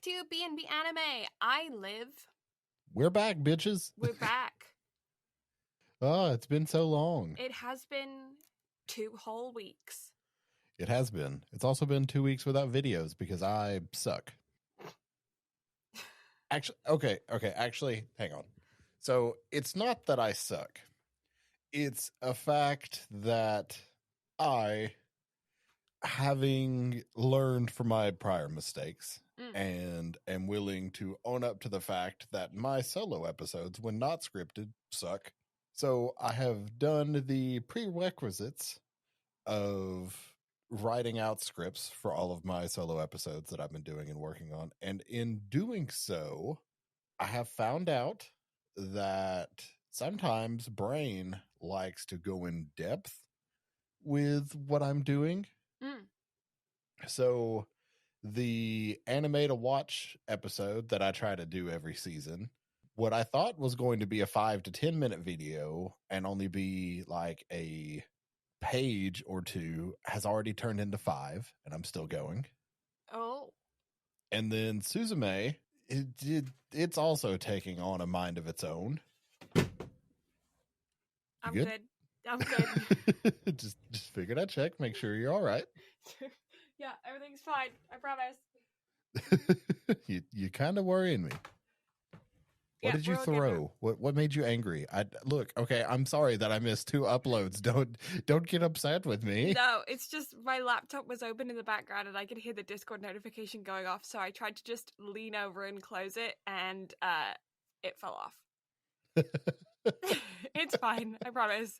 back to BnB Anime. I live. We're back, bitches. We're back. Oh, it's been so long. It has been 2 whole weeks. It has been. It's also been 2 weeks without videos because I suck. Actually, hang on. So it's not that I suck. It's a fact that I, having learned from my prior mistakes and am willing to own up to the fact that my solo episodes, when not scripted, suck. So I have done the prerequisites of writing out scripts for all of my solo episodes that I've been doing and working on. And in doing so, I have found out that sometimes Brain likes to go in depth with what I'm doing. So the anime to watch episode that I try to do every season, what I thought was going to be a 5 to 10 minute video and only be like a page or two has already turned into 5, and I'm still going. Oh. And then Suzume, it's also taking on a mind of its own. I'm good. I'm good. just figured I'd check, make sure you're all right. Yeah, everything's fine. I promise. You kind of worrying me. What did you throw? What made you angry? Okay, I'm sorry that I missed 2 uploads. Don't get upset with me. No, it's just my laptop was open in the background and I could hear the Discord notification going off, so I tried to just lean over and close it, and it fell off. It's fine, I promise.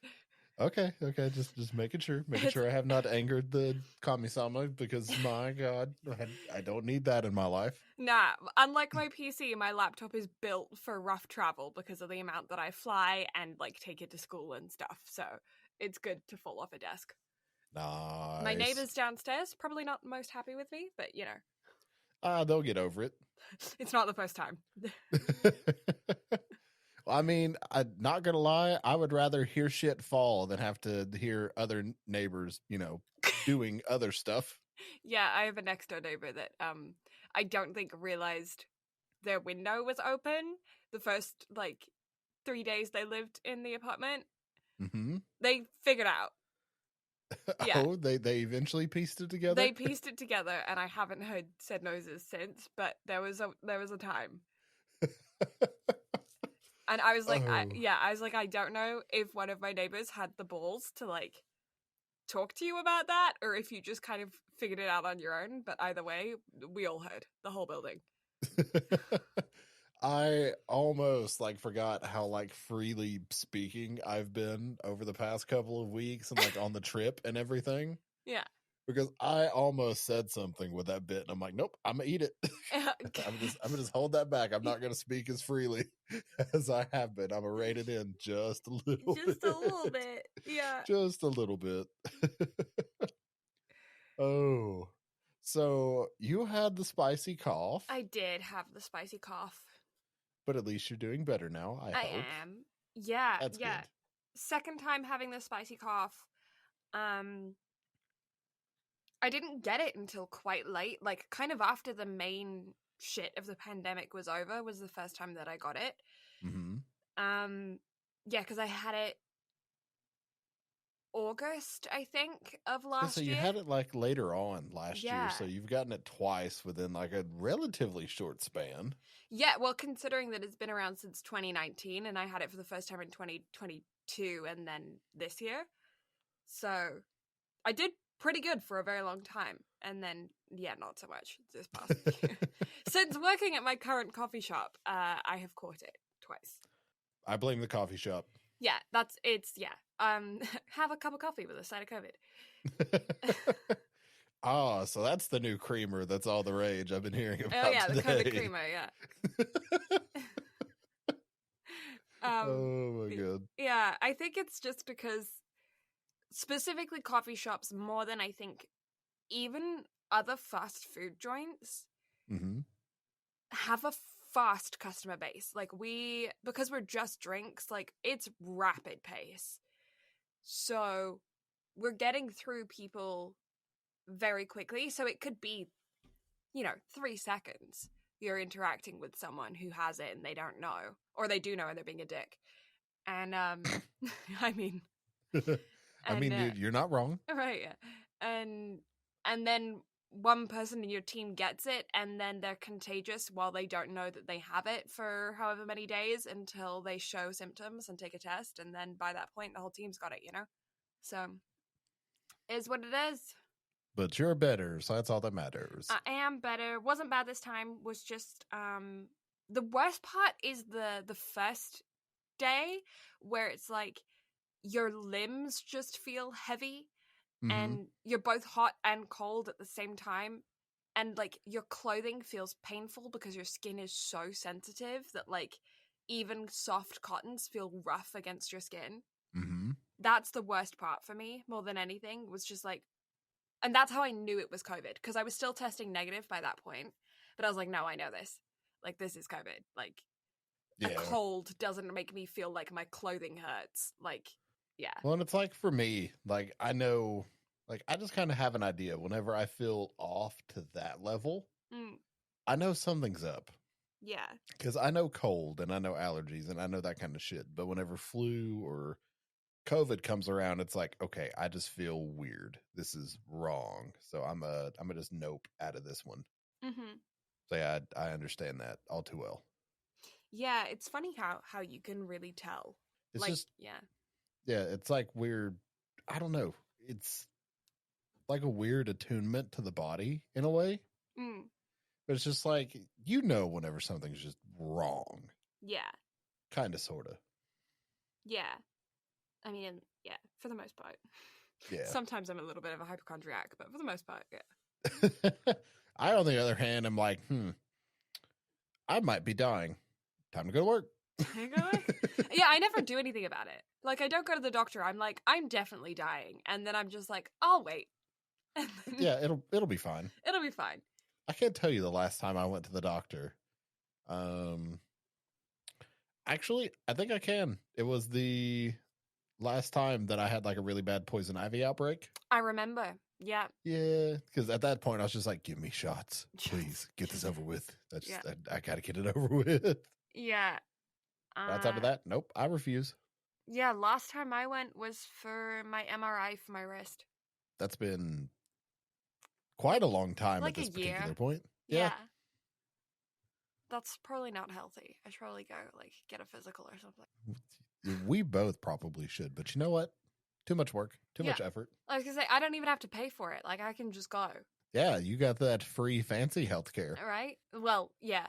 Okay, just making sure I have not angered the Kami-sama, because my God, I don't need that in my life. Nah, unlike my PC, my laptop is built for rough travel because of the amount that I fly and take it to school and stuff. So it's good to fall off a desk. Nice. My neighbors downstairs probably not most happy with me, but you know. They'll get over it. It's not the first time. I mean, I'm not gonna lie, I would rather hear shit fall than have to hear other neighbors, doing other stuff. Yeah, I have a next door neighbor that I don't think realized their window was open the first 3 days they lived in the apartment. Mm-hmm. They figured out. Yeah. Oh, they eventually pieced it together? They pieced it together, and I haven't heard said noises since, but there was a time. And I was like, I don't know if one of my neighbors had the balls to talk to you about that, or if you just kind of figured it out on your own. But either way, we all heard, the whole building. I almost forgot how freely speaking I've been over the past couple of weeks and on the trip and everything. Yeah. Because I almost said something with that bit, and I'm like, nope, I'm gonna eat it. I'm gonna just hold that back. I'm not gonna speak as freely as I have been. I'm gonna rein it in just a little bit. Just a little bit, yeah. Just a little bit. Oh, so you had the spicy cough. I did have the spicy cough. But at least you're doing better now, I hope. Am. Yeah, That's yeah. good. Second time having the spicy cough. I didn't get it until quite late, kind of after the main shit of the pandemic was over, was the first time that I got it. Mm-hmm. Yeah, because I had it August, I think, of last year. So you had it later on last year, so you've gotten it twice within a relatively short span. Yeah, well, considering that it's been around since 2019, and I had it for the first time in 2022, and then this year. So I did pretty good for a very long time, and then not so much this past year. Since working at my current coffee shop, I have caught it twice. I blame the coffee shop. Yeah, have a cup of coffee with a side of COVID. So that's the new creamer that's all the rage I've been hearing about. Oh yeah, today. the COVID creamer, yeah. Oh my God. Yeah, I think it's just because specifically coffee shops, more than I think even other fast food joints, have a fast customer base. Because we're just drinks, it's rapid pace. So we're getting through people very quickly. So it could be, 3 seconds you're interacting with someone who has it and they don't know, or they do know and they're being a dick. And I mean, you're not wrong. right? Yeah. And then one person in your team gets it, and then they're contagious while they don't know that they have it for however many days until they show symptoms and take a test, and then by that point, the whole team's got it. So is what it is. But you're better, so that's all that matters. I am better. Wasn't bad this time. Was just the worst part is the first day where it's like your limbs just feel heavy and you're both hot and cold at the same time, and like your clothing feels painful because your skin is so sensitive that like even soft cottons feel rough against your skin. That's the worst part for me more than anything. Was just like, and that's how I knew it was COVID, because I was still testing negative by that point, but I was like, no, I know this, like this is COVID. Like a cold doesn't make me feel like my clothing hurts. Like, yeah. Well, and it's like for me, like I know, like I just kind of have an idea whenever I feel off to that level, I know something's up. Yeah. Because I know cold and I know allergies and I know that kind of shit. But whenever flu or COVID comes around, it's like, okay, I just feel weird. This is wrong. So I'm a just nope out of this one. So yeah, I understand that all too well. Yeah, it's funny how you can really tell. It's like, just yeah, it's like weird. I don't know. It's like a weird attunement to the body in a way. But it's just like, whenever something's just wrong. Yeah. Kind of, sort of. Yeah. I mean, yeah, for the most part. Yeah. Sometimes I'm a little bit of a hypochondriac, but for the most part, yeah. I, on the other hand, am like, I might be dying. Time to go to work. Yeah, I never do anything about it. Like, I don't go to the doctor. I'm like, I'm definitely dying. And then I'm just like, I'll wait. Yeah, it'll be fine. It'll be fine. I can't tell you the last time I went to the doctor. Actually, I think I can. It was the last time that I had like a really bad poison ivy outbreak. I remember. Yeah. Yeah, because at that point I was just like, give me shots. Please, get this over with. I got to get it over with. Yeah. Outside of that, nope, I refuse. Yeah, last time I went was for my MRI for my wrist. That's been quite a long time like at this particular year. point. Yeah. That's probably not healthy. I should probably go like get a physical or something. We both probably should, but you know what? Too much work, too much effort. I was gonna say, I don't even have to pay for it. Like, I can just go. Yeah, you got that free fancy healthcare. Right? Well, yeah.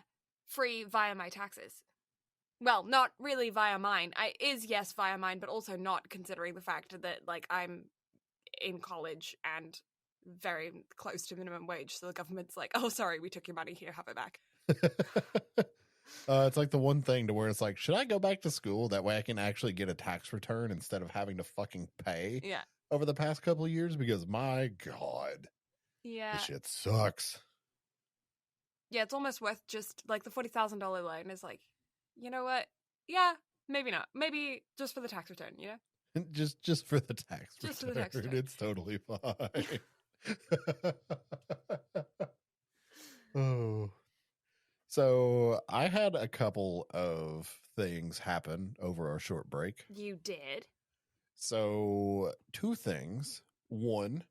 Free via my taxes. Well, not really via mine. Yes, via mine, but also not, considering the fact that, like, I'm in college and very close to minimum wage, so the government's like, oh, sorry, we took your money, here, have it back. It's like the one thing to where it's like, should I go back to school? That way I can actually get a tax return instead of having to fucking pay over the past couple of years, because my God. Yeah. This shit sucks. Yeah, it's almost worth just, like, the $40,000 loan is like, you know what? Yeah, maybe not. Maybe just for the tax return, you know? Just for the tax return. Just for the tax return. It's totally fine. Oh. So I had a couple of things happen over our short break. You did? So 2 things. One,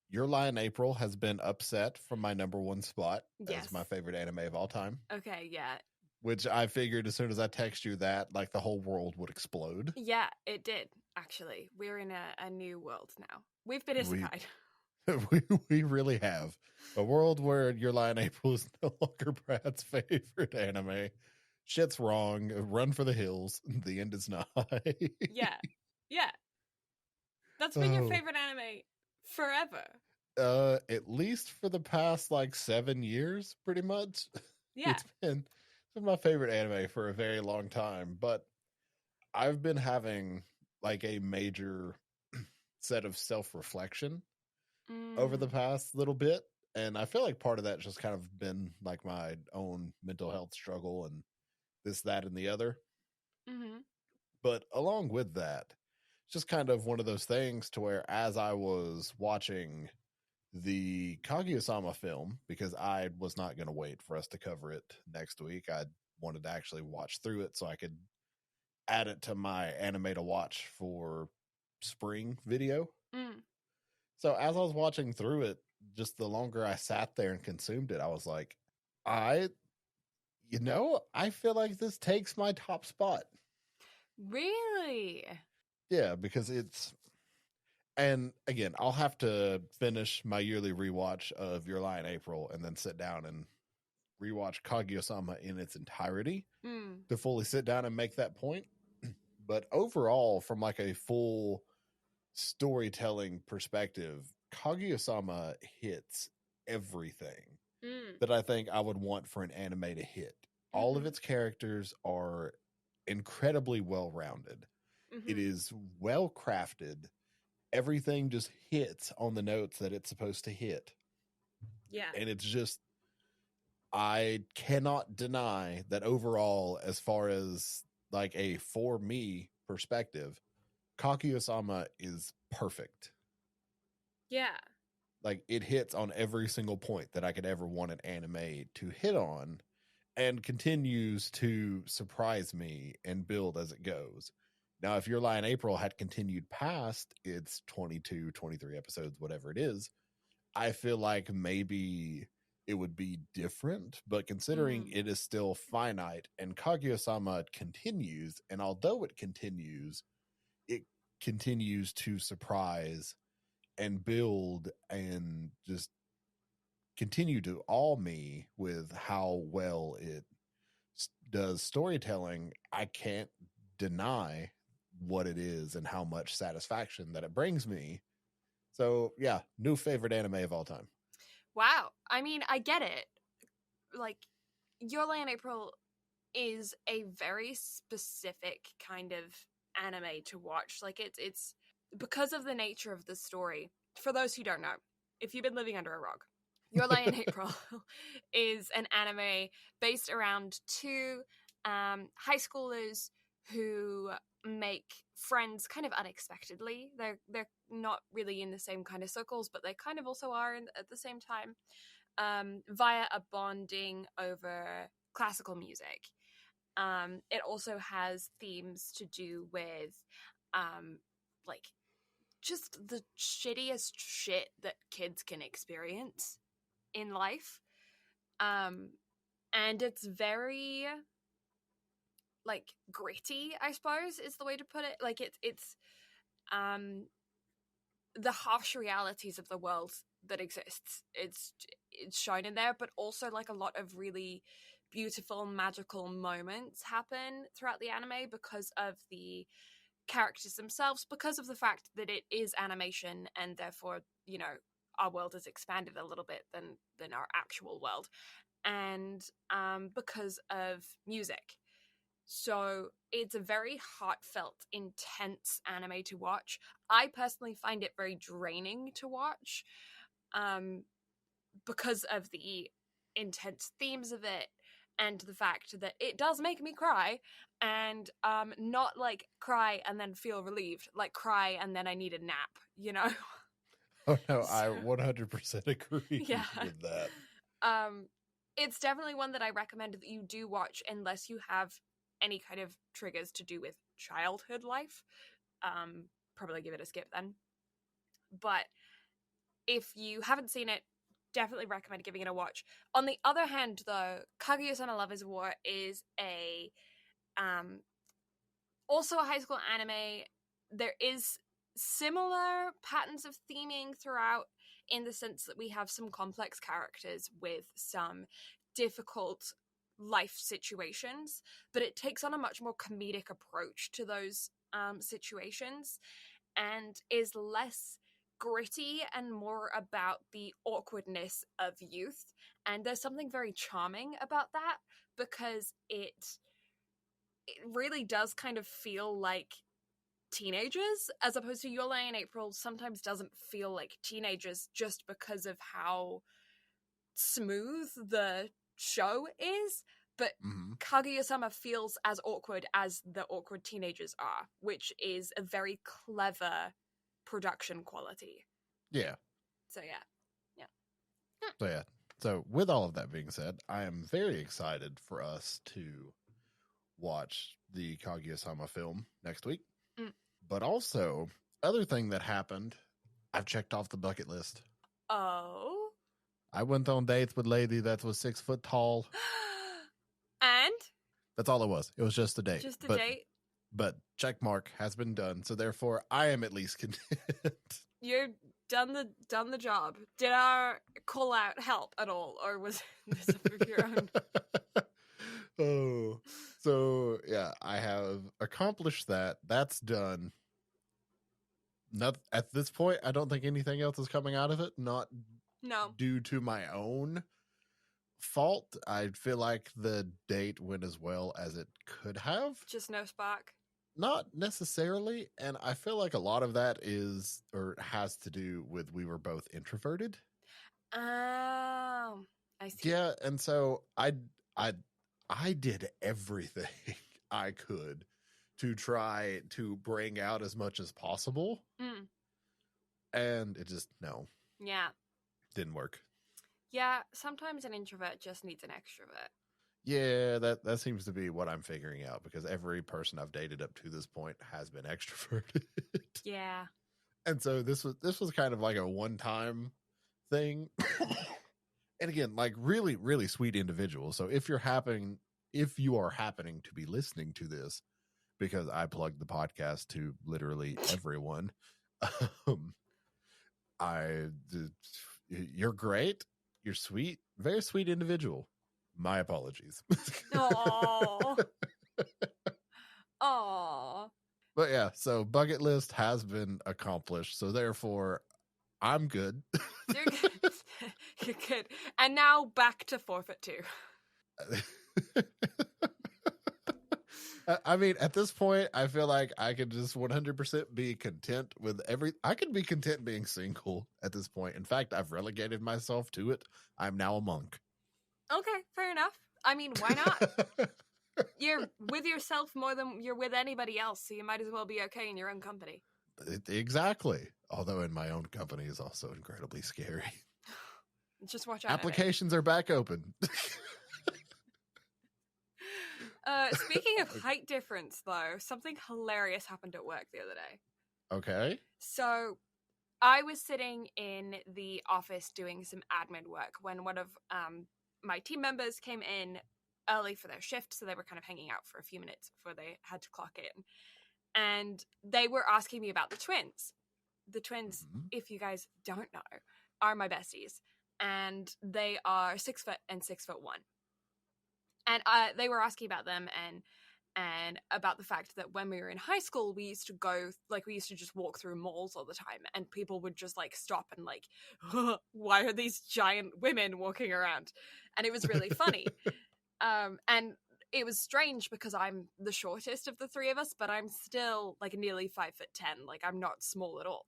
Your Lie in April has been upset from my number 1 spot as my favorite anime of all time. Okay, yeah. Which I figured as soon as I text you that, like, the whole world would explode. Yeah, it did, actually. We're in a new world now. We've been isekai. We really have. A world where Your Lie in April is no longer Brad's favorite anime. Shit's wrong. Run for the hills. The end is nigh. Yeah. Yeah. That's been your favorite anime forever. At least for the past, like, 7 years, pretty much. Yeah. It's been my favorite anime for a very long time, but I've been having, like, a major set of self-reflection over the past little bit, and I feel like part of that's just kind of been like my own mental health struggle and this, that, and the other. But along with that, it's just kind of one of those things to where, as I was watching the Kaguya-sama film, because I was not going to wait for us to cover it next week. I wanted to actually watch through it so I could add it to my anime to watch for spring video. So as I was watching through it, just the longer I sat there and consumed it, I was like, I feel like this takes my top spot. Really? Yeah, because and again, I'll have to finish my yearly rewatch of Your Lie in April and then sit down and rewatch Kaguya-sama in its entirety to fully sit down and make that point. But overall, from like a full storytelling perspective, Kaguya-sama hits everything that I think I would want for an anime to hit. All of its characters are incredibly well-rounded. It is well-crafted. Everything just hits on the notes that it's supposed to hit. Yeah. And it's just, I cannot deny that overall, as far as like a for me perspective, Kaguya-sama is perfect. Yeah. Like, it hits on every single point that I could ever want an anime to hit on, and continues to surprise me and build as it goes. Now, if Your Lie in April had continued past its 22, 23 episodes, whatever it is, I feel like maybe it would be different. But considering it is still finite and Kaguya-sama continues, and although it continues to surprise and build and just continue to awe me with how well it does storytelling, I can't deny what it is and how much satisfaction that it brings me. So yeah, new favorite anime of all time. Wow. I mean, I get it. Like, Your Lie in April is a very specific kind of anime to watch. Like, it's because of the nature of the story. For those who don't know, if you've been living under a rock, Your Lie in April is an anime based around two high schoolers who make friends kind of unexpectedly. They're not really in the same kind of circles, but they kind of also are at the same time, via a bonding over classical music. It also has themes to do with like just the shittiest shit that kids can experience in life. And it's very like gritty, I suppose is the way to put it. Like it's the harsh realities of the world that exists. It's shown in there, but also like a lot of really beautiful magical moments happen throughout the anime because of the characters themselves, because of the fact that it is animation and therefore, you know, our world is expanded a little bit than our actual world, and because of music. So it's a very heartfelt, intense anime to watch. I personally find it very draining to watch, because of the intense themes of it and the fact that it does make me cry, and not like cry and then feel relieved, like cry and then I need a nap, you know? Oh no, I 100% agree Yeah. with that. It's definitely one that I recommend that you do watch unless you have any kind of triggers to do with childhood life. Probably give it a skip then. But if you haven't seen it, definitely recommend giving it a watch. On the other hand, though, Kaguya-sama Love is War is a also a high school anime. There is similar patterns of theming throughout, in the sense that we have some complex characters with some difficult life situations, but it takes on a much more comedic approach to those situations and is less gritty and more about the awkwardness of youth. And there's something very charming about that, because it really does kind of feel like teenagers, as opposed to Your Lie in April sometimes doesn't feel like teenagers just because of how smooth the show is. But Kaguya-sama feels as awkward as the awkward teenagers are, which is a very clever production quality. Yeah. So yeah. So yeah. So with all of that being said, I am very excited for us to watch the Kaguya-sama film next week. But also, other thing that happened, I've checked off the bucket list. Oh? I went on dates with lady that was 6 foot tall. And? That's all it was. It was just a date. Just a date? But check mark has been done. So therefore, I am at least content. You're done the job. Did our call out help at all? Or was this of your own? Oh, so yeah, I have accomplished that. That's done. Not at this point. I don't think anything else is coming out of it. Not due to my own fault. I feel like the date went as well as it could have. Just no spark. Not necessarily, and I feel like a lot of that is or has to do with we were both introverted. Oh, I see. Yeah, and so I did everything I could to try to bring out as much as possible. And it just, didn't work. Yeah, sometimes an introvert just needs an extrovert. Yeah, that seems to be what I'm figuring out, because every person I've dated up to this point has been extroverted. Yeah. And so this was kind of like a one-time thing. And again, like really, really sweet individual. So if you are happening to be listening to this, because I plugged the podcast to literally everyone, you're great. You're sweet. Very sweet individual. My apologies. Aww. Aww. But yeah, so bucket list has been accomplished. So therefore, I'm good. You're good. You're good. And now back to forfeit 2. I mean, at this point, I feel like I could just 100% be content with I can be content being single at this point. In fact, I've relegated myself to it. I'm now a monk. Okay, fair enough. I mean, why not? You're with yourself more than you're with anybody else, so you might as well be okay in your own company. Exactly. Although in my own company is also incredibly scary. Just watch out. Applications are back open. Speaking of height difference, though, something hilarious happened at work the other day. Okay. So I was sitting in the office doing some admin work when one of my team members came in early for their shift, so they were kind of hanging out for a few minutes before they had to clock in. And they were asking me about the twins. The twins, if you guys don't know, are my besties. And they are 6 foot and 6'1". And they were asking about them and about the fact that when we were in high school, we used to just walk through malls all the time, and people would just like stop and like, why are these giant women walking around? And it was really funny. And it was strange because I'm the shortest of the three of us, but I'm still like nearly 5'10". Like I'm not small at all.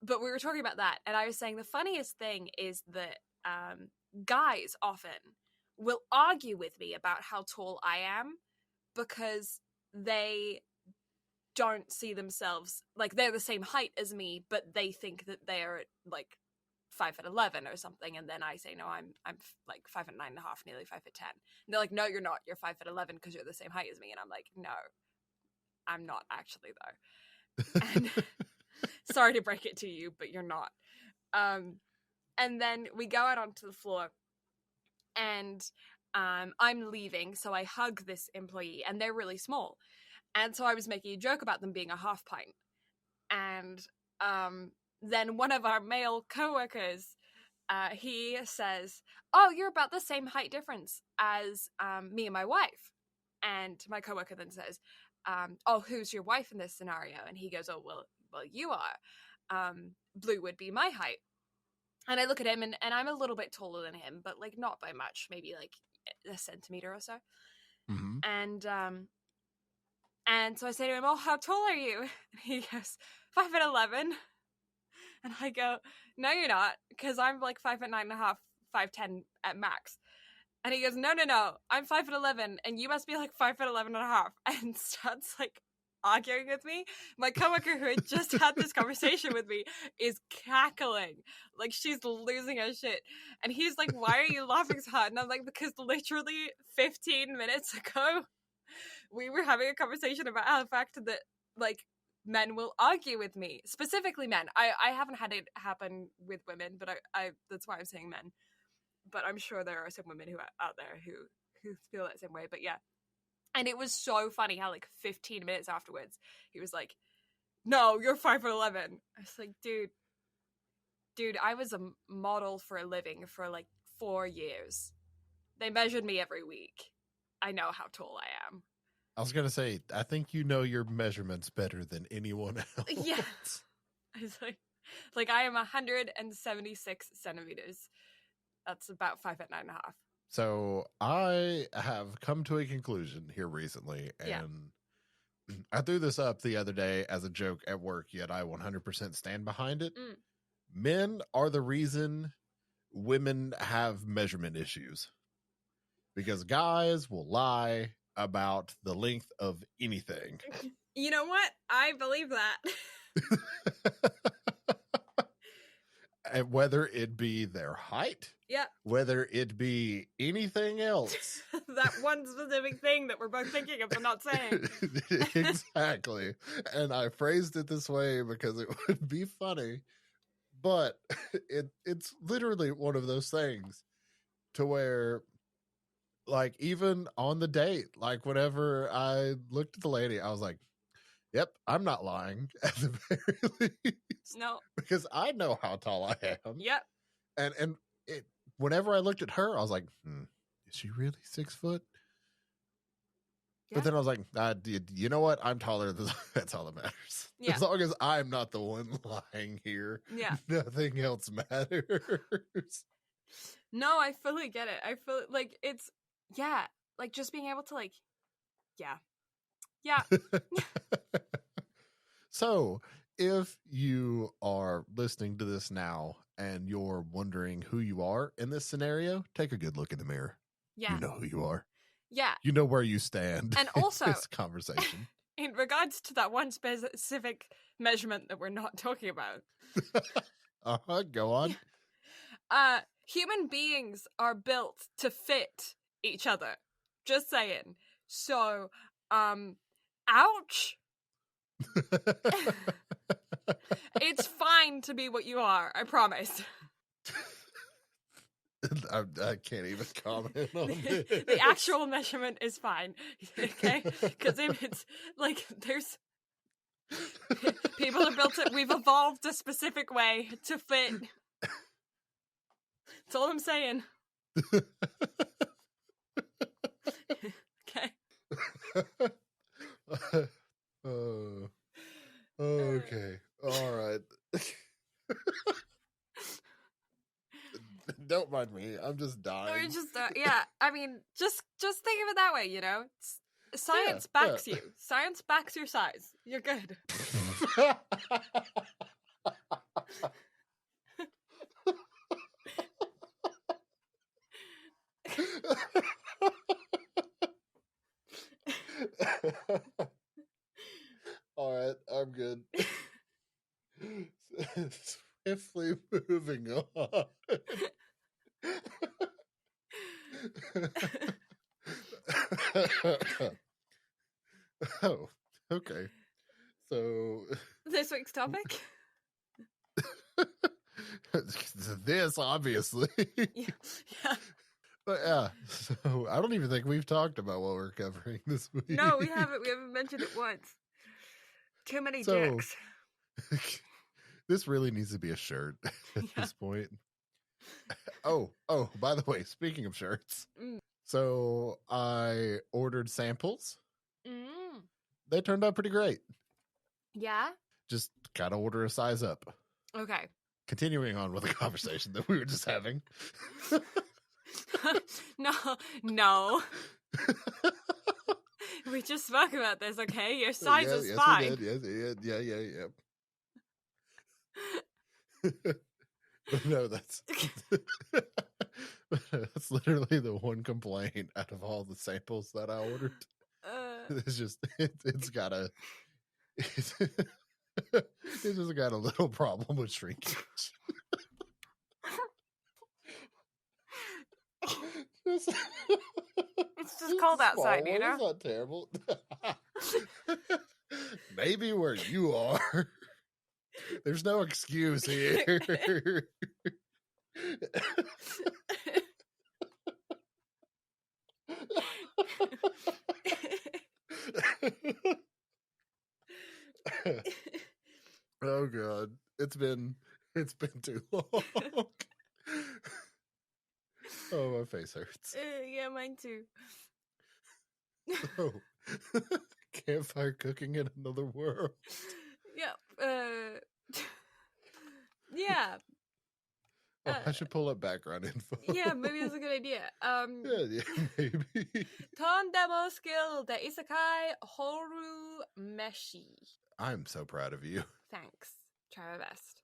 But we were talking about that, and I was saying the funniest thing is that guys often will argue with me about how tall I am because they don't see themselves like they're the same height as me, but they think that they're like 5'11" or something, and then I say no, I'm like 5'9.5", nearly 5'10". And they're like, no, you're not. You're 5'11" because you're the same height as me, and I'm like, no, I'm not actually though. And sorry to break it to you, but you're not. And then we go out onto the floor, and I'm leaving, so I hug this employee, and they're really small. And so I was making a joke about them being a half pint. And then one of our male coworkers, he says, oh, you're about the same height difference as me and my wife. And my coworker then says, oh, who's your wife in this scenario? And he goes, oh, well, you are. Blue would be my height. And I look at him, and I'm a little bit taller than him, but like not by much, maybe like a centimeter or so. And so I say to him, oh, how tall are you? And he goes, 5'11". And I go, no, you're not, because I'm like 5'9.5", 5'10" at max. And he goes, no, I'm 5'11", and you must be like 5'11.5", and starts like arguing with me. My coworker who had just had this conversation with me is cackling. Like, she's losing her shit. And he's like, why are you laughing so hard? And I'm like, because literally 15 minutes ago, we were having a conversation about how the fact that, like, men will argue with me. Specifically men. I haven't had it happen with women, but I that's why I'm saying men. But I'm sure there are some women who are out there who feel that same way. But yeah. And it was so funny how, like, 15 minutes afterwards, he was like, no, you're 5'11". I was like, dude, I was a model for a living for, like, 4 years. They measured me every week. I know how tall I am. I was going to say, I think you know your measurements better than anyone else. Yeah. I was like, I am 176 centimeters. That's about 5'9.5". So I have come to a conclusion here recently, and I threw this up the other day as a joke at work, yet I 100% stand behind it. Men are the reason women have measurement issues, because guys will lie about the length of anything. You know what? I believe that. And whether it be their height, whether it be anything else. That one specific thing that we're both thinking of but not saying. Exactly. And I phrased it this way because it would be funny, but it's literally one of those things to where, like, even on the date, like, whenever I looked at the lady, I was like, yep, I'm not lying at the very least. No. Because I know how tall I am. Yep. And whenever I looked at her, I was like, is she really 6 foot? Yeah. But then I was like, you know what? I'm taller. That's all that matters. Yeah. As long as I'm not the one lying here, nothing else matters. No, I fully get it. I feel like it's, like just being able to, like, yeah. So, if you are listening to this now and you're wondering who you are in this scenario, take a good look in the mirror. Yeah. You know who you are. Yeah. You know where you stand. And also, in this conversation. In regards to that one specific measurement that we're not talking about. Go on. Human beings are built to fit each other. Just saying. So, ouch. It's fine to be what you are, I promise. I can't even comment on this. The actual measurement is fine, okay? Because if it's like there's people are built it, we've evolved a specific way to fit. That's all I'm saying. Okay. Okay. All right. Don't mind me. I'm just dying. Or just I mean, just think of it that way, you know? Science backs you. Science backs your size. You're good. All right, I'm good. Swiftly moving on. Oh, okay. So this week's topic? This, obviously. Yeah. But yeah, so I don't even think we've talked about what we're covering this week. No, we haven't. We haven't mentioned it once. Too many dicks. This really needs to be a shirt at this point. Oh, by the way, speaking of shirts. So I ordered samples. They turned out pretty great. Yeah? Just gotta order a size up. Okay. Continuing on with the conversation that we were just having. No. We just spoke about this, okay? Your size is fine. We did. Yeah. But no, that's literally the one complaint out of all the samples that I ordered. It's just it's gotta It's just got a little problem with shrinkage. It's just cold outside, you know? It's not terrible. Maybe where you are. There's no excuse here. Oh God. It's been too long. Oh, my face hurts. Yeah, mine too. Oh. Campfire cooking in another world. Yep. Yeah. I should pull up background info. Yeah, maybe that's a good idea. Yeah, maybe. Tondemo skill de Isekai Horu Meshi. I'm so proud of you. Thanks. Try my best.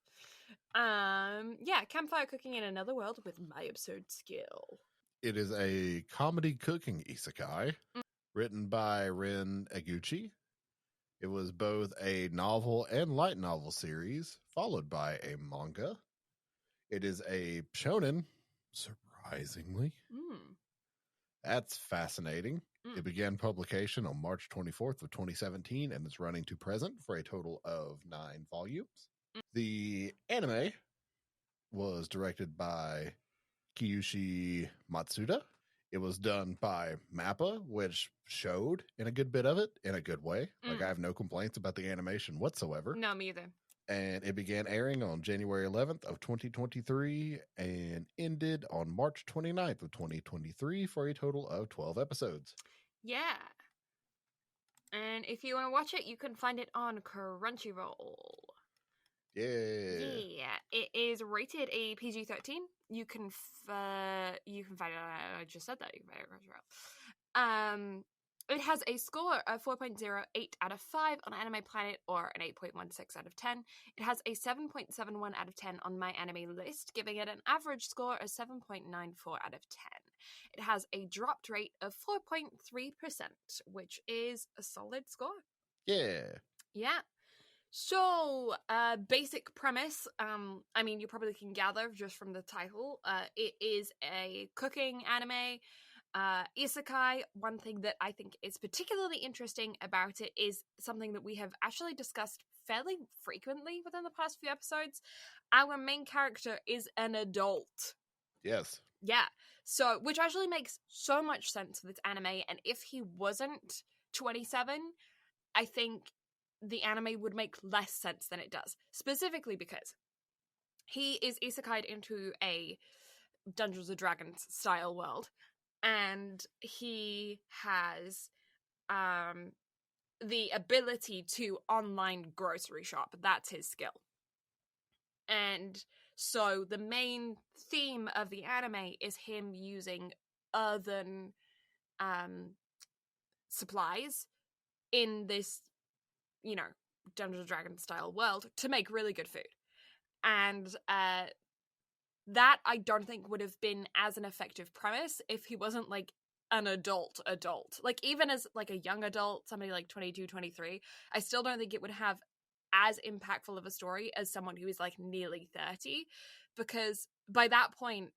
Yeah, Campfire cooking in another world with my absurd skill. It is a comedy cooking isekai written by Ren Eguchi. It was both a novel and light novel series, followed by a manga. It is a shonen, surprisingly. That's fascinating. It began publication on March 24th of 2017 and is running to present for a total of 9 volumes. The anime was directed by Kiyoshi Matsuda. It was done by MAPPA, which showed in a good bit of it in a good way. Like, I have no complaints about the animation whatsoever. No, me either. And it began airing on January 11th of 2023 and ended on March 29th of 2023 for a total of 12 episodes. Yeah. And if you want to watch it, you can find it on Crunchyroll. Yeah. Yeah. It is rated a PG-13. You can find it on, I just said that, you can find it on Crunchyroll. It has a score of 4.08 out of 5 on Anime Planet, or an 8.16 out of 10. It has a 7.71 out of 10 on My Anime List, giving it an average score of 7.94 out of 10. It has a dropped rate of 4.3%, which is a solid score. Yeah. Yeah. So, basic premise, I mean, you probably can gather just from the title, it is a cooking anime. Isekai, one thing that I think is particularly interesting about it is something that we have actually discussed fairly frequently within the past few episodes. Our main character is an adult. Yes. Yeah. So, which actually makes so much sense with anime, and if he wasn't 27, I think the anime would make less sense than it does. Specifically because he is isekai'd into a Dungeons & Dragons style world. And he has the ability to online grocery shop. That's his skill. And so the main theme of the anime is him using earthen supplies in this, Dungeons & Dragons style world to make really good food. And that I don't think would have been as an effective premise if he wasn't like an adult. Like, even as like a young adult, somebody like 22, 23, I still don't think it would have as impactful of a story as someone who is like nearly 30, because by that point,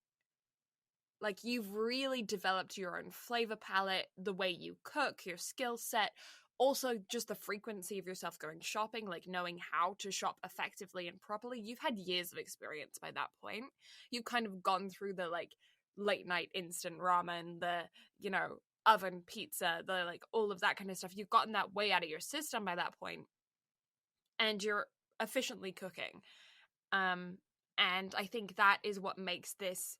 like, you've really developed your own flavor palette, the way you cook, your skill set, also just the frequency of yourself going shopping, like knowing how to shop effectively and properly. You've had years of experience by that point. You've kind of gone through the like late night instant ramen, the, oven pizza, the like all of that kind of stuff. You've gotten that way out of your system by that point, and you're efficiently cooking. And I think that is what makes this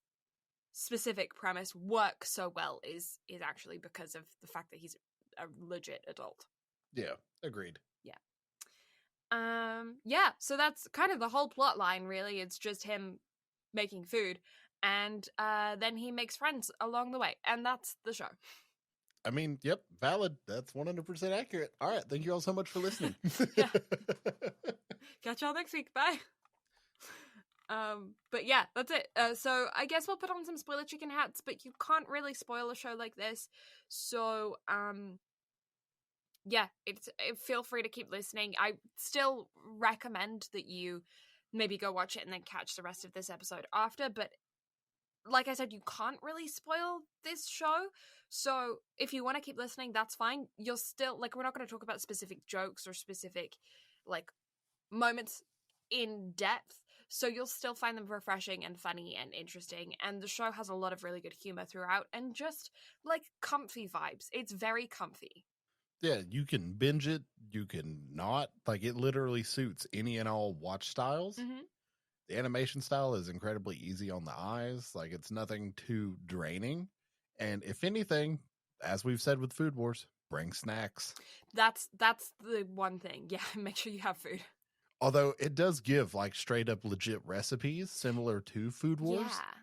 specific premise work so well, is actually because of the fact that he's a legit adult. Yeah, agreed. Yeah, so that's kind of the whole plot line, really. It's just him making food, and then he makes friends along the way, and that's the show. I mean, yep, valid. That's 100% accurate. All right, thank you all so much for listening. Yeah. Catch y'all next week. Bye. But yeah, that's it. So I guess we'll put on some spoiler chicken hats, but you can't really spoil a show like this. So, yeah, feel free to keep listening. I still recommend that you maybe go watch it and then catch the rest of this episode after, but like I said, you can't really spoil this show, so if you want to keep listening, that's fine. You'll still, like, we're not going to talk about specific jokes or specific, like, moments in depth, so you'll still find them refreshing and funny and interesting, and the show has a lot of really good humor throughout, and just, like, comfy vibes. It's very comfy. Yeah, you can binge it, you can not. Like, it literally suits any and all watch styles. Mm-hmm. The animation style is incredibly easy on the eyes. Like, it's nothing too draining. And if anything, as we've said with Food Wars, bring snacks. That's the one thing. Yeah, make sure you have food. Although it does give, like, straight up legit recipes similar to Food Wars. Yeah.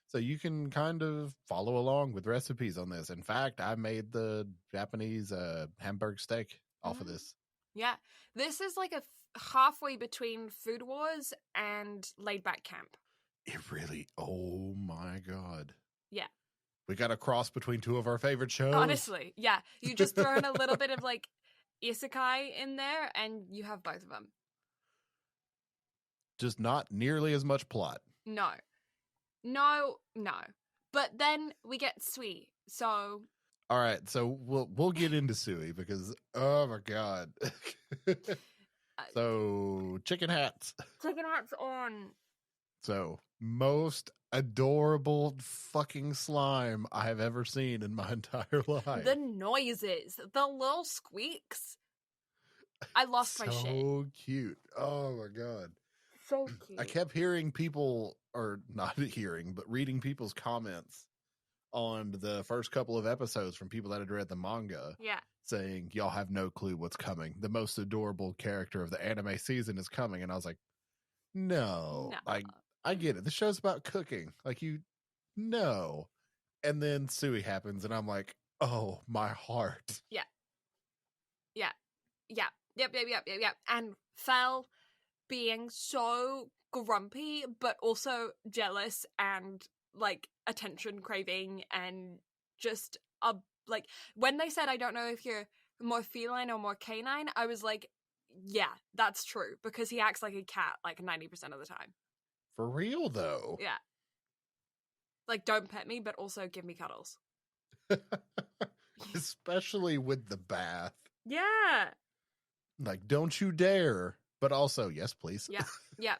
So you can kind of follow along with recipes on this. In fact, I made the Japanese hamburg steak off of this. Yeah. This is like a halfway between Food Wars and Laid Back Camp. It really, oh my God. Yeah. We got a cross between two of our favorite shows. Honestly, yeah. You just throw in a little bit of, like, Isekai in there and you have both of them. Just not nearly as much plot. No. But then we get Sui, so... All right, so we'll get into Sui because, oh my God. So, chicken hats. Chicken hats on. So, most adorable fucking slime I have ever seen in my entire life. The noises, the little squeaks. I lost my shit. So cute. Oh my God. So cute. I kept hearing people, or not hearing, but reading people's comments on the first couple of episodes from people that had read the manga. Yeah. Saying, y'all have no clue what's coming. The most adorable character of the anime season is coming. And I was like, no. Like, I get it. The show's about cooking. Like, you know. And then Sui happens, and I'm like, oh, my heart. Yeah. Yep. And Fel being so grumpy, but also jealous and, like, attention craving and just like, when they said, I don't know if you're more feline or more canine, I was like, yeah, that's true, because he acts like a cat, like, 90% of the time. For real, though. Yeah. Like, don't pet me, but also give me cuddles. Especially with the bath. Yeah. Like, don't you dare. But also, yes, please. Yeah.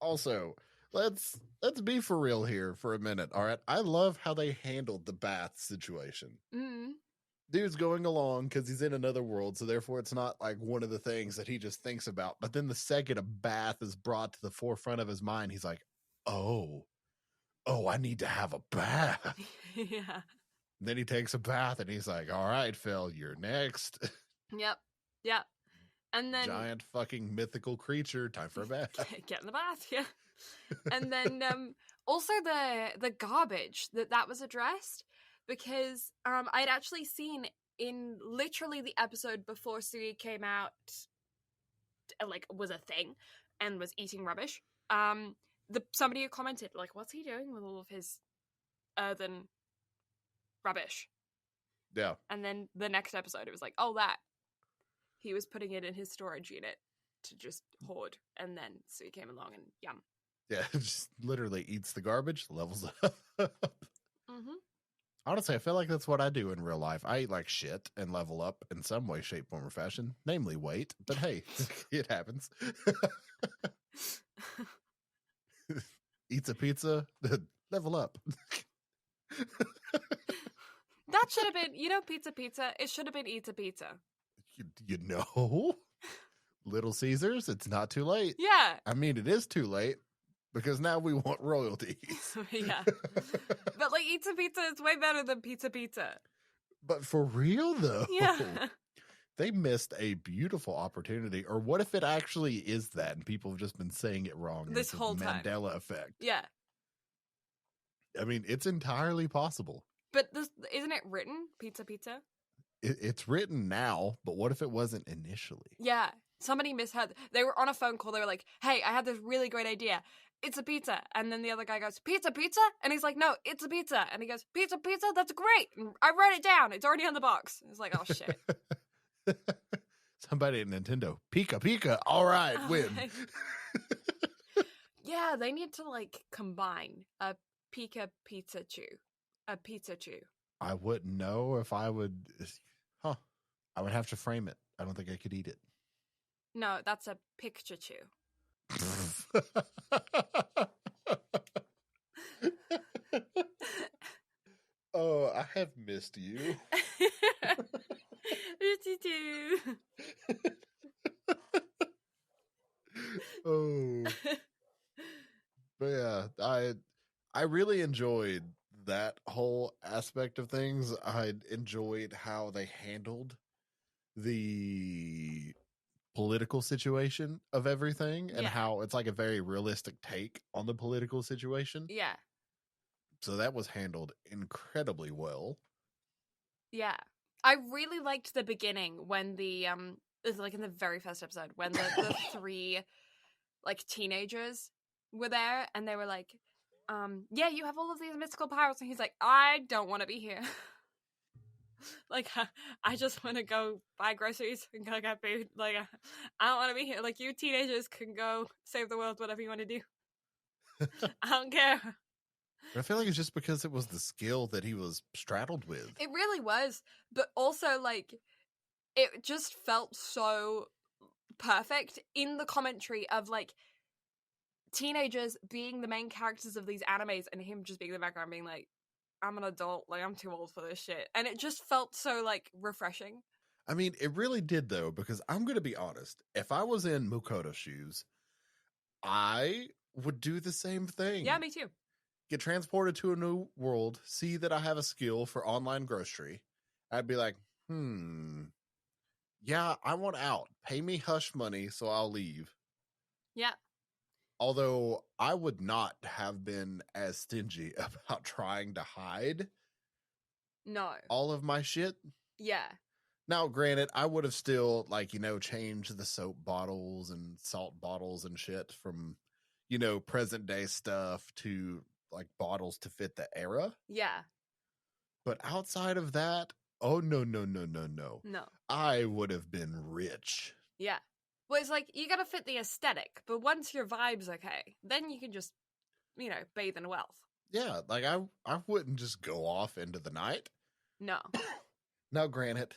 Also, let's be for real here for a minute, all right? I love how they handled the bath situation. Mm-hmm. Dude's going along because he's in another world, so therefore it's not like one of the things that he just thinks about. But then the second a bath is brought to the forefront of his mind, he's like, oh, I need to have a bath. Yeah. Then he takes a bath and he's like, all right, Phil, you're next. Yep. And then giant fucking mythical creature, time for a bath. Get in the bath, yeah. And then also the garbage that was addressed, because I'd actually seen in literally the episode before Sui came out, like, was a thing and was eating rubbish. Somebody had commented, like, what's he doing with all of his earthen rubbish? Yeah. And then the next episode, it was like, oh, that. He was putting it in his storage unit to just hoard, and then Sui came along and yum. Yeah, just literally eats the garbage, levels up. Mm-hmm. Honestly, I feel like that's what I do in real life. I eat like shit and level up in some way, shape, form, or fashion, namely weight. But hey, it happens. Eats a pizza, level up. That should have been, pizza. It should have been eats a pizza. You know, Little Caesars, it's not too late. Yeah. I mean, it is too late because now we want royalties. Yeah. But, like, eats a pizza is way better than pizza. But for real, though. Yeah. They missed a beautiful opportunity. Or what if it actually is that and people have just been saying it wrong? This whole time. Mandela effect. Yeah. I mean, it's entirely possible. But isn't it written? Pizza? It's written now, but what if it wasn't initially? Yeah. somebody misheard. They were on a phone call. They were like, hey, I had this really great idea. It's a pizza. And then the other guy goes, pizza? And he's like, no, it's a pizza. And he goes, pizza? That's great. And I wrote it down. It's already on the box. It's like, oh, shit. Somebody at Nintendo. Pika. All right, win. Yeah, they need to, like, combine a Pika Pizza Chew. A Pizza Chew. I wouldn't know if I would... I would have to frame it. I don't think I could eat it. No, that's a picture chew. Oh, I have missed you. Missed you too. Oh. But yeah, I really enjoyed that whole aspect of things. I enjoyed how they handled the political situation of everything and how it's like a very realistic take on the political situation. Yeah. So that was handled incredibly well. Yeah. I really liked the beginning when it's like in the very first episode when the three like teenagers were there and they were like, yeah, you have all of these mystical powers, and he's like, I don't want to be here. Like, I just want to go buy groceries and go get food. Like, I don't want to be here. Like, you teenagers can go save the world, whatever you want to do. I don't care. I feel like it's just because it was the skill that he was straddled with. It really was. But also, like, it just felt so perfect in the commentary of, like, teenagers being the main characters of these animes and him just being the background being like, I'm an adult, like, I'm too old for this shit. And it just felt so, like, refreshing. I mean, it really did, though, because I'm going to be honest. If I was in Mukoto's shoes, I would do the same thing. Yeah, me too. Get transported to a new world, see that I have a skill for online grocery. I'd be like, yeah, I want out. Pay me hush money so I'll leave. Yeah. Although I would not have been as stingy about trying to hide all of my shit. Yeah. Now, granted, I would have still, like, changed the soap bottles and salt bottles and shit from, present day stuff to, like, bottles to fit the era. Yeah. But outside of that, oh, no. No. I would have been rich. Yeah. Well, it's like, you gotta fit the aesthetic, but once your vibe's okay, then you can just, bathe in wealth. Yeah, like, I wouldn't just go off into the night. No. Now, granted,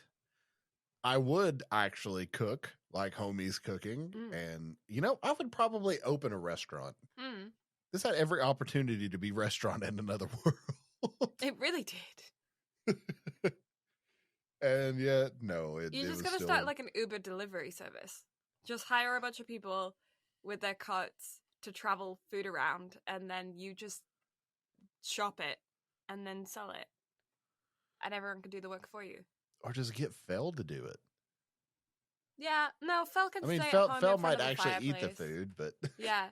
I would actually cook, like homies cooking, and, I would probably open a restaurant. This had every opportunity to be restaurant in another world. It really did. And yet, no. You just gotta start, like, an Uber delivery service. Just hire a bunch of people with their carts to travel food around, and then you just shop it and then sell it. And everyone can do the work for you. Or just get Fel to do it. Yeah, no, Fel can stay at home. Fel might actually eat the food, but... Yeah,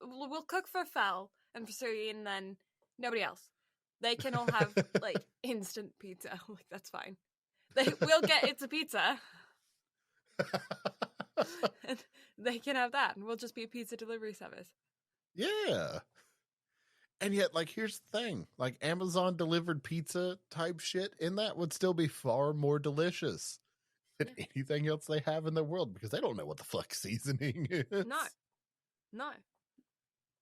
we'll cook for Fel and for Suri, and then nobody else. They can all have, like, instant pizza. Like, that's fine. We'll get It's a Pizza. And they can have that, and we'll just be a pizza delivery service. Yeah. And yet, like, here's the thing. Like, Amazon delivered pizza type shit, and that would still be far more delicious than anything else they have in the world, because they don't know what the fuck seasoning is. No.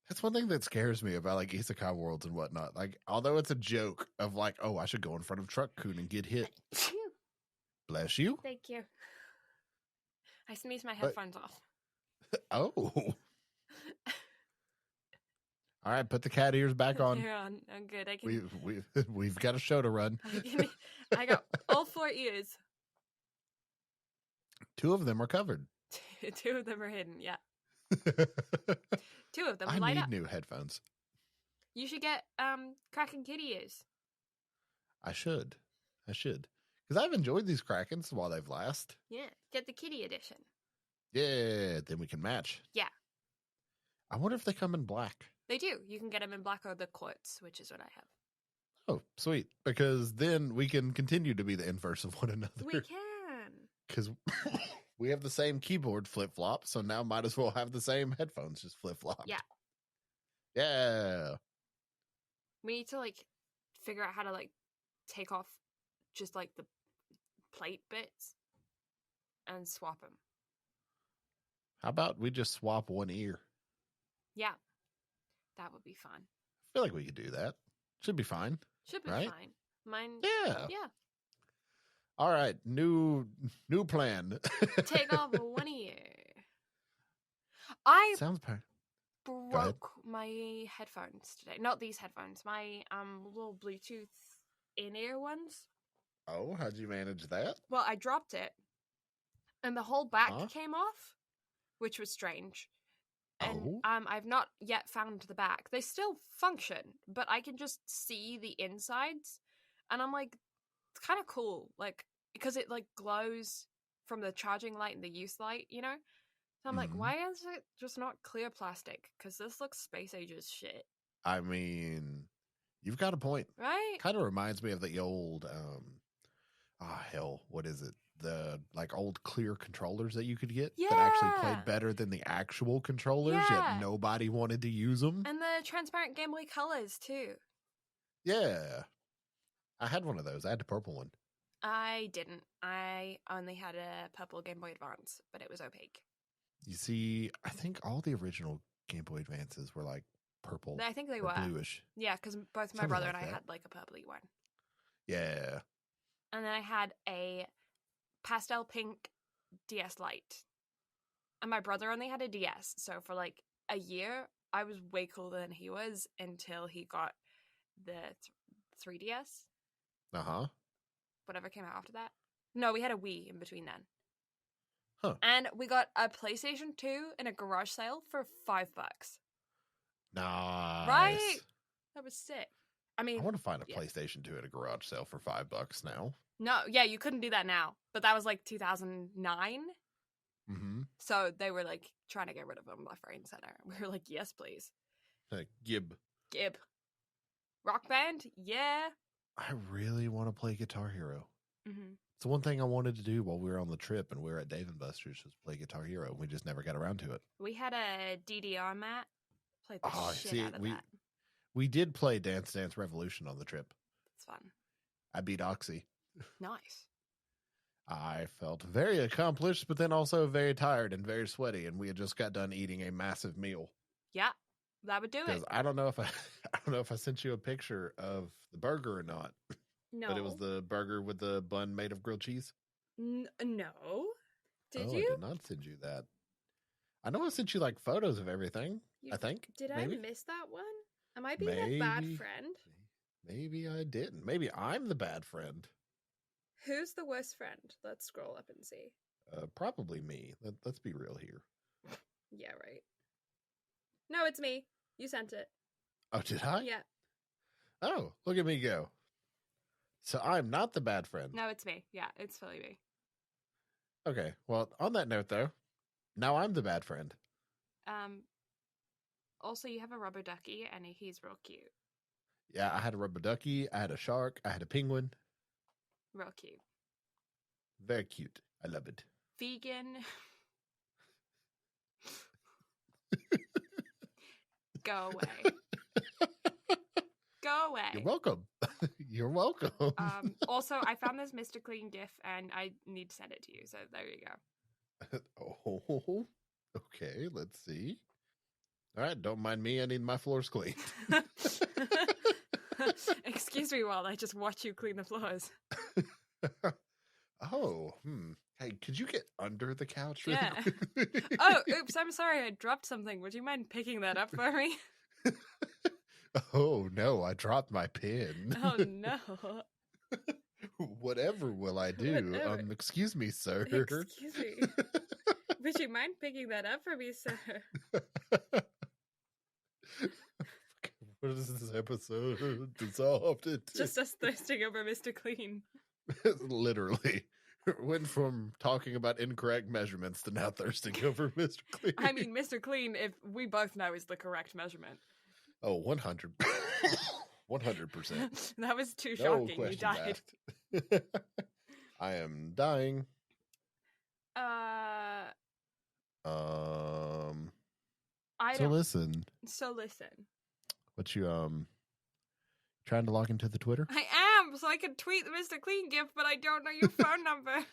That's one thing that scares me about, like, Isekai worlds and whatnot. Like, although it's a joke of, like, oh, I should go in front of Truck-kun and get hit. Bless you. Thank you. I sneezed my headphones off. Oh. All right, put the cat ears back on. They're on. I'm good. I can. We've got a show to run. I got all 4 ears. 2 of them are covered. 2 of them are hidden. Yeah. 2 of them I light need up. new headphones. You should get Kraken kitty ears. I should. Because I've enjoyed these Krakens while they've lasted. Yeah, get the kitty edition. Yeah, then we can match. Yeah. I wonder if they come in black. They do. You can get them in black or the quartz, which is what I have. Oh, sweet. Because then we can continue to be the inverse of one another. We can. Because We have the same keyboard flip-flop, so now might as well have the same headphones just flip-flop. Yeah. Yeah. We need to, like, figure out how to, like, take off just, like, the plate bits and swap them. How about we just swap one ear? Yeah. That would be fun. I feel like we could do that. Should be fine. Should be right? fine. Mine. Yeah. Yeah. All right. New plan. Take off one ear. I Sounds broke my headphones today. Not these headphones. My little Bluetooth in-ear ones. Oh, how'd you manage that? Well, I dropped it, and the whole back came off, which was strange. And I've not yet found the back. They still function, but I can just see the insides, and I'm like, it's kind of cool, like, because it like glows from the charging light and the use light, you know. So I'm like, why is it just not clear plastic? Because this looks space age as shit. I mean, you've got a point, right? Kind of reminds me of the old, what is it? The like old clear controllers that you could get that actually played better than the actual controllers, yet nobody wanted to use them. And the transparent Game Boy Colors too. Yeah, I had one of those. I had the purple one. I didn't. I only had a purple Game Boy Advance, but it was opaque. You see, I think all the original Game Boy Advances were like purple. I think they were bluish. Yeah, because both my brother and I had like a purpley one. Yeah. And then I had a pastel pink DS Lite. And my brother only had a DS. So for like a year, I was way cooler than he was until he got the 3DS. Uh-huh. Whatever came out after that. No, we had a Wii in between then. Huh. And we got a PlayStation 2 in a garage sale for $5. Nice. Right? That was sick. I mean, I want to find a PlayStation 2 at a garage sale for $5 now. No, yeah, you couldn't do that now. But that was like 2009. Mm-hmm. So they were like trying to get rid of them left, right, and center. We were like, yes, please. Gib. Rock Band? Yeah. I really want to play Guitar Hero. Mm-hmm. It's the one thing I wanted to do while we were on the trip and we were at Dave & Buster's was play Guitar Hero. We just never got around to it. We had a DDR mat. Played the shit out of that. We did play Dance Dance Revolution on the trip. It's fun. I beat Oxy. Nice. I felt very accomplished, but then also very tired and very sweaty, and we had just got done eating a massive meal. Yeah, that would do it. I don't know if I sent you a picture of the burger or not. No. But it was the burger with the bun made of grilled cheese. No. Did you? I did not send you that. I know I sent you like photos of everything. I think. Did maybe? I miss that one? Am I being a bad friend? Maybe I didn't. Maybe I'm the bad friend. Who's the worst friend? Let's scroll up and see. Probably me. Let's be real here. Yeah, right. No, it's me. You sent it. Oh, did I? Yeah. Oh, look at me go. So I'm not the bad friend. No, it's me. Yeah, it's fully me. Okay. Well, on that note, though, now I'm the bad friend. Also, you have a rubber ducky, and he's real cute. Yeah, I had a rubber ducky. I had a shark. I had a penguin. Real cute. Very cute. I love it. Vegan. Go away. Go away. You're welcome. You're welcome. Also, I found this Mr. Clean GIF, and I need to send it to you. So there you go. Oh, okay. Let's see. All right. Don't mind me. I need my floors cleaned. Excuse me while I just watch you clean the floors. Hey, could you get under the couch? Really quickly? Oh, oops. I'm sorry. I dropped something. Would you mind picking that up for me? Oh, no. I dropped my pen. Oh, no. Whatever will I do? Excuse me, sir. Excuse me. Would you mind picking that up for me, sir? What is this episode dissolved into? Just us thirsting over Mr. Clean. Literally. Went from talking about incorrect measurements to now thirsting over Mr. Clean. I mean, Mr. Clean, if we both know, is the correct measurement. Oh, 100. 100%. That was too shocking. You died. I am dying. Listen. So listen. What you trying to log into the Twitter? I am, so I can tweet the Mr. Clean gift, but I don't know your phone number.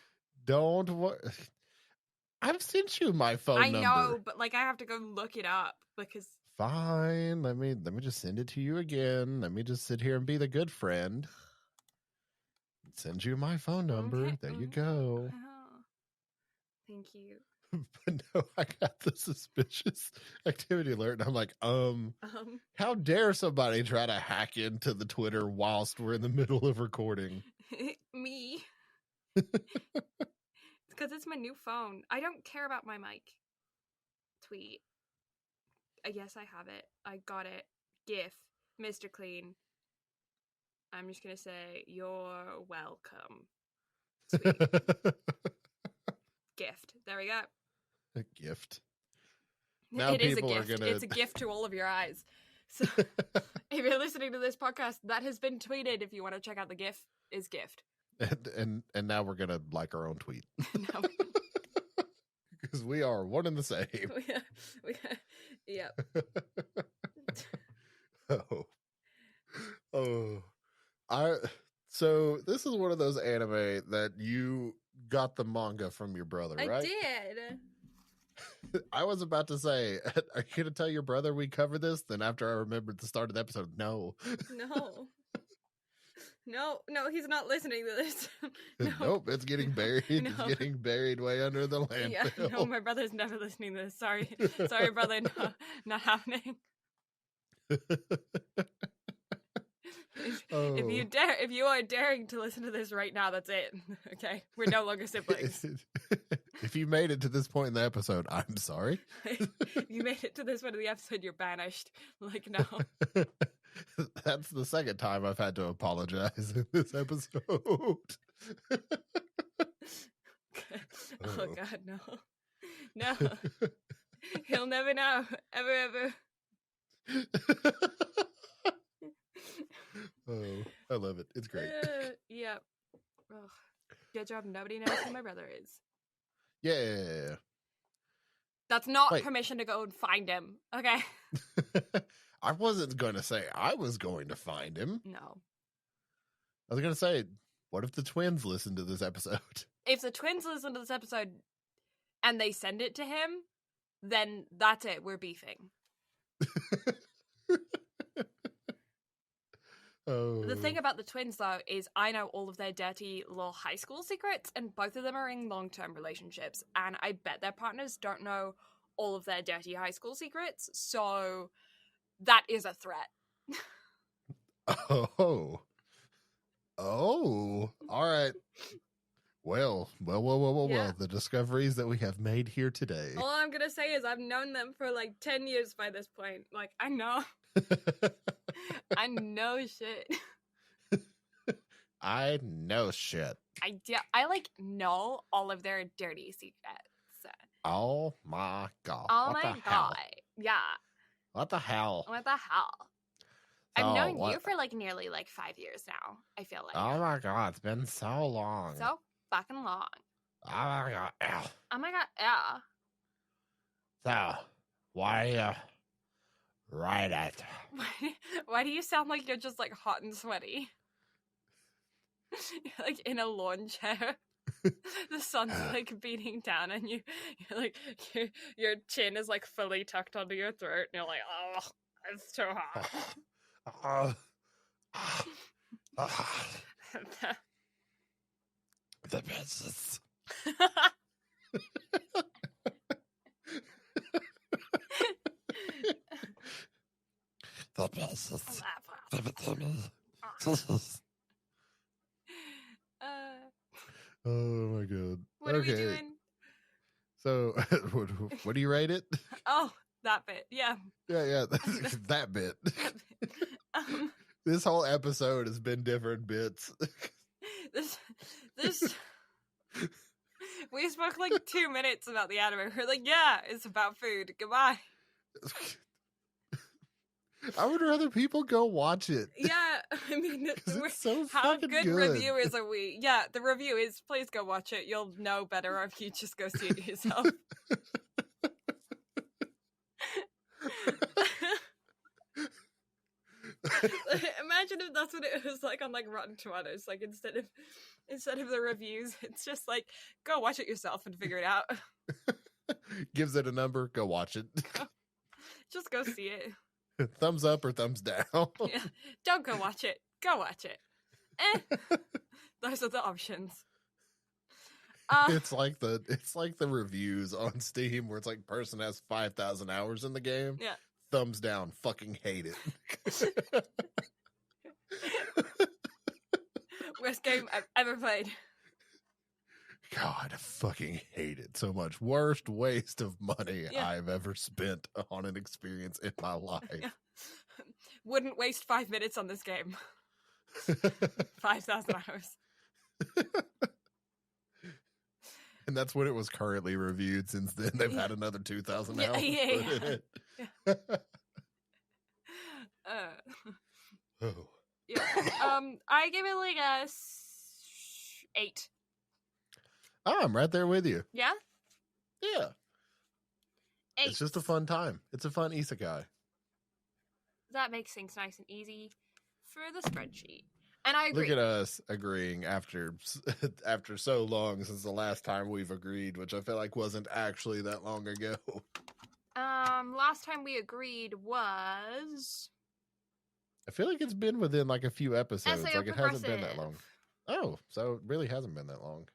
I've sent you my phone number. I know, but like I have to go look it up because. Fine. Let me just send it to you again. Let me just sit here and be the good friend. Send you my phone number. Okay. There you go. Oh. Thank you. But no, I got the suspicious activity alert, and I'm like, how dare somebody try to hack into the Twitter whilst we're in the middle of recording? Me. Because it's my new phone. I don't care about my mic. Tweet. I guess I have it. I got it. GIF. Mr. Clean. I'm just going to say, you're welcome. Sweet. Gift. There we go. A gift. Now it is a gift. It's a gift to all of your eyes. So if you're listening to this podcast, that has been tweeted. If you want to check out the GIF, is gift. And now we're going to like our own tweet. Because we are one and the same. Yep. So this is one of those anime that you got the manga from your brother, right? I did. I was about to say, are you going to tell your brother we covered this? Then after I remembered the start of the episode, no, he's not listening to this. No. Nope, it's getting buried. No. It's getting buried way under the landfill. Yeah, no, my brother's never listening to this. Sorry, brother, no, not happening. If you are daring to listen to this right now, that's it. Okay, we're no longer siblings. If you made it to this point in the episode, I'm sorry. If you made it to this point in the episode, you're banished. Like, no. That's the second time I've had to apologize in this episode. Oh God, no. He'll never know, ever. Oh, I love it. It's great. Yeah. Ugh. Good job. Nobody knows who my brother is. Yeah. That's not permission to go and find him. Okay. I wasn't going to say I was going to find him. No. I was going to say, what if the twins listen to this episode? If the twins listen to this episode and they send it to him, then that's it. We're beefing. The thing about the twins, though, is I know all of their dirty little high school secrets, and both of them are in long-term relationships, and I bet their partners don't know all of their dirty high school secrets, so that is a threat. Oh, all right. Well, the discoveries that we have made here today. All I'm going to say is I've known them for like 10 years by this point. Like, I know. I know shit. I know shit. I like know all of their dirty secrets. Oh my God. Oh my God. Yeah. What the hell? I've known you for like nearly like 5 years now, I feel like. Oh my God, it's been so long. So fucking long. Oh my God. Ew. Oh my God, yeah. So, why write it? Why do you sound like you're just like hot and sweaty? You're like in a lawn chair. The sun's like beating down and you're like your chin is like fully tucked onto your throat and you're like, oh, it's too hot. The business. The business. Give it to me. Oh my God. What are we doing? So, what do you rate it? Oh, that bit. Yeah. Yeah. That bit. This whole episode has been different bits. This. We spoke like 2 minutes about the anime. We're like, yeah, it's about food. Goodbye. I would rather people go watch it. Yeah, I mean, It's so how fucking good good. reviewers are we? Yeah, the review is, please go watch it. You'll know better if you just go see it yourself. Imagine if that's what it was like on like Rotten Tomatoes. Like instead of the reviews, it's just like go watch it yourself and figure it out. Gives it a number, go watch it. Just go see it. Thumbs up or thumbs down. Yeah. Don't go watch it. Go watch it. Those are the options. It's like the reviews on Steam where it's like person has 5,000 hours in the game. Yeah. Thumbs down. Fucking hate it. Worst game I've ever played. God, I fucking hate it so much. Worst waste of money I've ever spent on an experience in my life. Yeah. Wouldn't waste 5 minutes on this game. 5,000 hours. And that's when it was currently reviewed. Since then, they've had another 2,000 hours. Yeah. Oh. Yeah. I give it like a 8. Oh, I'm right there with you. Yeah? Yeah. 8. It's just a fun time. It's a fun isekai. That makes things nice and easy for the spreadsheet. And I agree. Look at us agreeing after so long since the last time we've agreed, which I feel like wasn't actually that long ago. Last time we agreed was... I feel like it's been within like a few episodes. SAO Like it hasn't been that long. Oh, so it really hasn't been that long.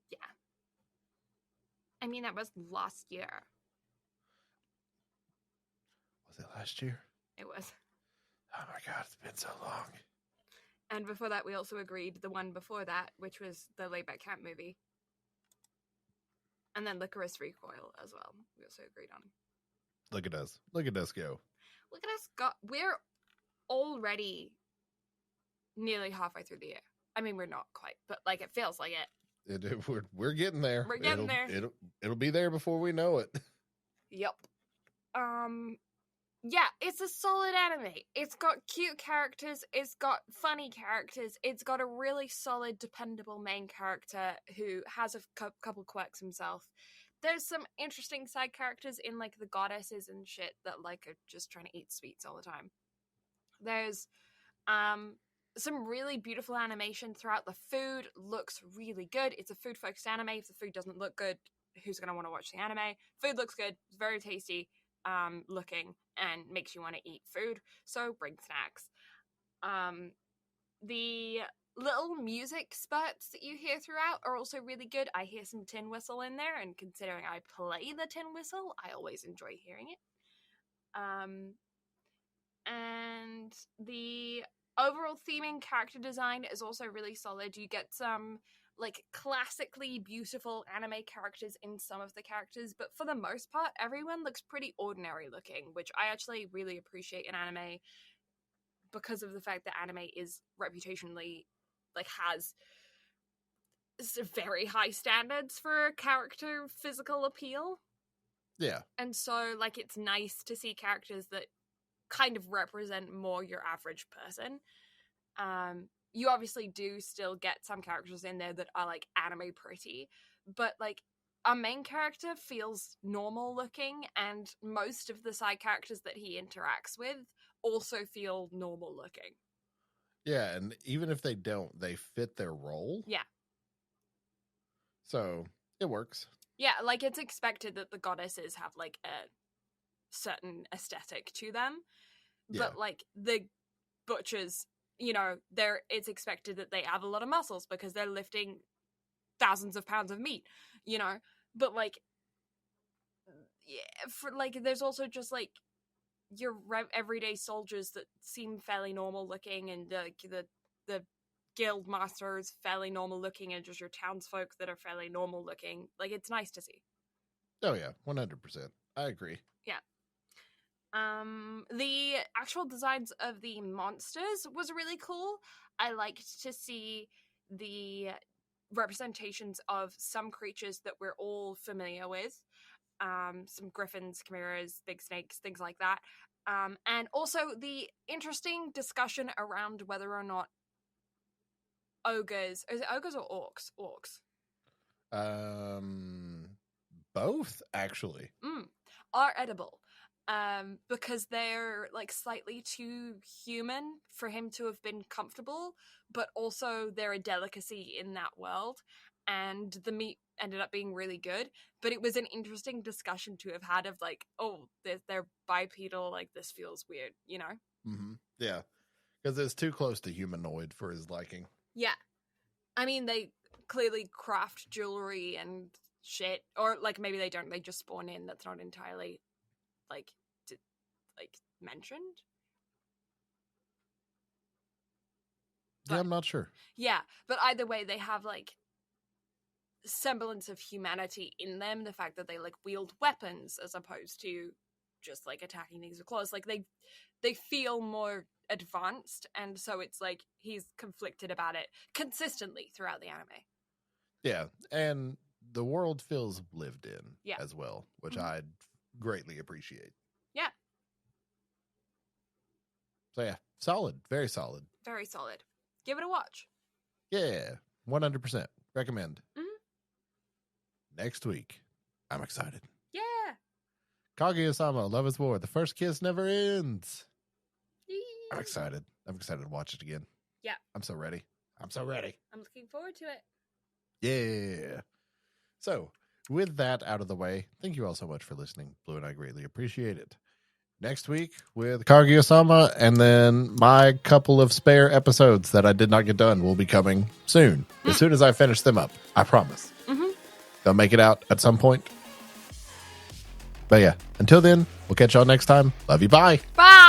Yeah. I mean, that was last year. Was it last year? It was. Oh my God, it's been so long. And before that, we also agreed the one before that, which was the Layback Camp movie. And then Licorice Recoil as well. We also agreed on. Look at us. Look at us go. Look at us go. We're already nearly halfway through the year. I mean, we're not quite, but like it feels like it. We're getting there. We're getting there. It'll be there before we know it. Yep. Yeah, it's a solid anime. It's got cute characters, it's got funny characters, it's got a really solid, dependable main character who has a couple quirks himself. There's some interesting side characters in, like, the goddesses and shit that, like, are just trying to eat sweets all the time. There's, some really beautiful animation throughout. The food looks really good. It's a food-focused anime. If the food doesn't look good, who's going to want to watch the anime? Food looks good. It's very tasty looking and makes you want to eat food. So bring snacks. The little music spurts that you hear throughout are also really good. I hear some tin whistle in there, and considering I play the tin whistle, I always enjoy hearing it. And the overall theming, character design is also really solid. You get some, like, classically beautiful anime characters in some of the characters, but for the most part, everyone looks pretty ordinary looking, which I actually really appreciate in anime because of the fact that anime is reputationally, like, has very high standards for character physical appeal. Yeah. And so, like, it's nice to see characters that kind of represent more your average person. You obviously do still get some characters in there that are, like, anime pretty, but, like, our main character feels normal looking, and most of the side characters that he interacts with also feel normal looking. Yeah, and even if they don't, they fit their role. Yeah. So, it works. Yeah, like, it's expected that the goddesses have, like, a certain aesthetic to them, but, like, the butchers, you know, it's expected that they have a lot of muscles because they're lifting thousands of pounds of meat, you know, but, like, yeah, for, like, there's also just, like, your everyday soldiers that seem fairly normal looking, and the guild master is fairly normal looking, and just your townsfolk that are fairly normal looking. Like, it's nice to see. Oh yeah, 100%. I agree. Yeah. The actual designs of the monsters was really cool. I liked to see the representations of some creatures that we're all familiar with. Some griffins, chimeras, big snakes, things like that. And also the interesting discussion around whether or not ogres, is it ogres or orcs? Orcs. Both, actually. Are edible. Because they're like slightly too human for him to have been comfortable, but also they're a delicacy in that world, and the meat ended up being really good. But it was an interesting discussion to have had of like, oh, they're bipedal, like this feels weird, you know? Mm-hmm. Yeah, because it's too close to humanoid for his liking. Yeah. I mean, they clearly craft jewelry and shit, or like maybe they don't, they just spawn in. That's not entirely like mentioned. But, yeah, I'm not sure. Yeah, but either way, they have like semblance of humanity in them. The fact that they like wield weapons as opposed to just like attacking things with claws, like they feel more advanced, and so it's like he's conflicted about it consistently throughout the anime. Yeah, and the world feels lived in as well, which I greatly appreciate. Yeah. So yeah, solid, very solid. Very solid. Give it a watch. Yeah, 100%. Recommend. Next week, I'm excited. Yeah. Kaguya-sama, Love is War. The First Kiss Never Ends. I'm excited. I'm excited to watch it again. Yeah. I'm so ready. I'm so ready. I'm looking forward to it. Yeah. So, with that out of the way, thank you all so much for listening. Blue and I greatly appreciate it. Next week with Kaguya-sama, and then my couple of spare episodes that I did not get done will be coming soon. As soon as I finish them up, I promise. They'll make it out at some point. But yeah, until then, we'll catch y'all next time. Love you. Bye. Bye.